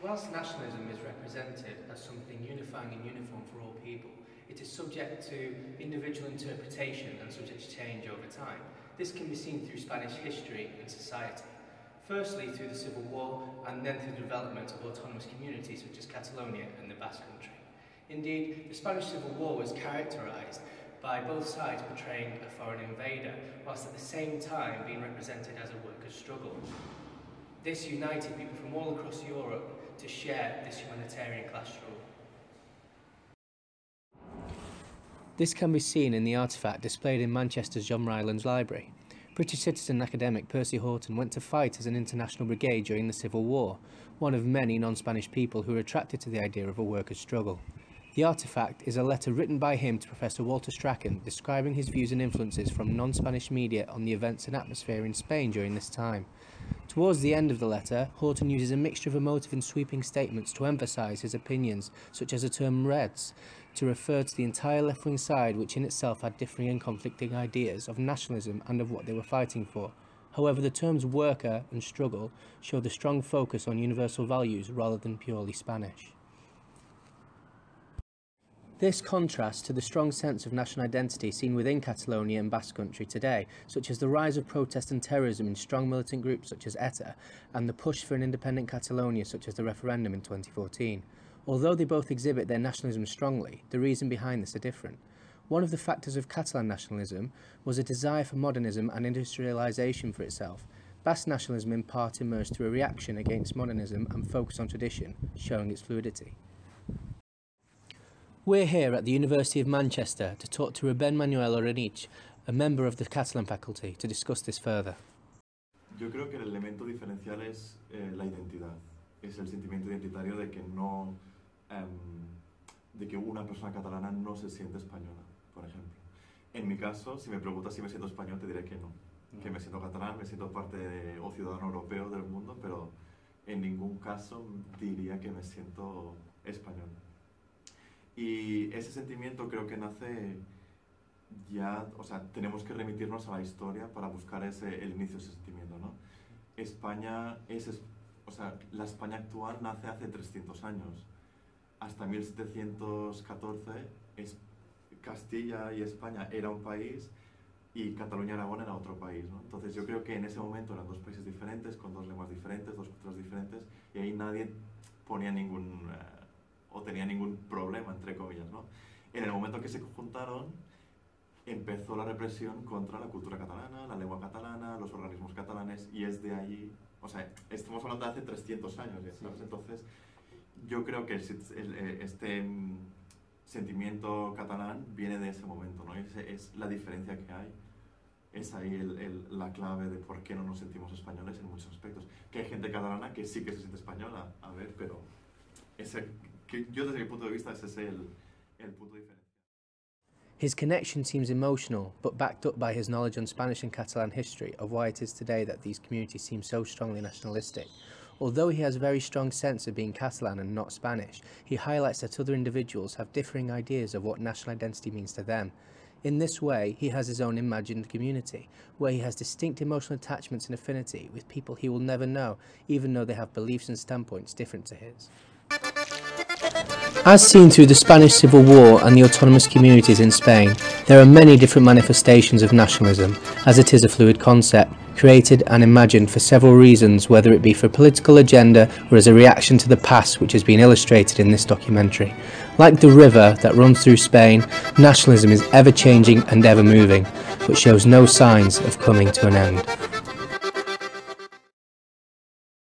Whilst nationalism is represented as something unifying and uniform for all people, it is subject to individual interpretation and subject to change over time. This can be seen through Spanish history and society. Firstly, through the Civil War, and then through the development of autonomous communities such as Catalonia and the Basque Country. Indeed, the Spanish Civil War was characterised by both sides portraying a foreign invader, whilst at the same time being represented as a workers' struggle. This united people from all across Europe to share this humanitarian class struggle. This can be seen in the artefact displayed in Manchester's John Rylands Library. British citizen and academic Percy Horton went to fight as an international brigade during the Civil War, one of many non-Spanish people who were attracted to the idea of a workers' struggle. The artefact is a letter written by him to Professor Walter Strachan describing his views and influences from non-Spanish media on the events and atmosphere in Spain during this time. Towards the end of the letter, Horton uses a mixture of emotive and sweeping statements to emphasise his opinions, such as the term Reds, to refer to the entire left-wing side, which in itself had differing and conflicting ideas of nationalism and of what they were fighting for. However, the terms worker and struggle show the strong focus on universal values rather than purely Spanish. This contrasts to the strong sense of national identity seen within Catalonia and Basque Country today, such as the rise of protest and terrorism in strong militant groups such as ETA, and the push for an independent Catalonia such as the referendum in 2014. Although they both exhibit their nationalism strongly, the reason behind this are different. One of the factors of Catalan nationalism was a desire for modernism and industrialisation for itself. Basque nationalism in part emerged through a reaction against modernism and focus on tradition, showing its fluidity. We're here at the University of Manchester to talk to Rubén Manuel Orenich, a member of the Catalan faculty, to discuss this further. Yo creo que el elemento diferencial es la identidad. Es el sentimiento identitario de que no, de que una persona catalana no se siente española, por ejemplo. En mi caso, si me preguntas si me siento español, te diré que no. Que me siento catalán, me siento parte o ciudadano europeo del mundo, pero en ningún caso diría que me siento español. Y ese sentimiento creo que nace ya, o sea, tenemos que remitirnos a la historia para buscar el inicio de ese sentimiento, ¿no? España o sea, la España actual nace hace 300 años. Hasta 1714 Castilla y España era un país y Cataluña y Aragón era otro país, ¿no? Entonces yo creo que en ese momento eran dos países diferentes, con dos lenguas diferentes, dos culturas diferentes, y ahí nadie ponía o tenía ningún problema, entre comillas, ¿no? En el momento que se juntaron, empezó la represión contra la cultura catalana, la lengua catalana, los organismos catalanes, y es de ahí, o sea, estamos hablando de hace 300 años, ¿sabes? Entonces, yo creo que este sentimiento catalán viene de ese momento, ¿no? Es la diferencia que hay. Es ahí la clave de por qué no nos sentimos españoles en muchos aspectos. Que hay gente catalana que sí que se siente española, a ver, pero yo desde mi punto de vista ese es el punto diferente. His connection seems emotional, but backed up by his knowledge on Spanish and Catalan history of why it is today that these communities seem so strongly nationalistic. Although he has a very strong sense of being Catalan and not Spanish, he highlights that other individuals have differing ideas of what national identity means to them. In this way, he has his own imagined community, where he has distinct emotional attachments and affinity with people he will never know, even though they have beliefs and standpoints different to his. As seen through the Spanish Civil War and the autonomous communities in Spain, there are many different manifestations of nationalism, as it is a fluid concept, created and imagined for several reasons, whether it be for a political agenda or as a reaction to the past, which has been illustrated in this documentary. Like the river that runs through Spain, nationalism is ever changing and ever moving, but shows no signs of coming to an end.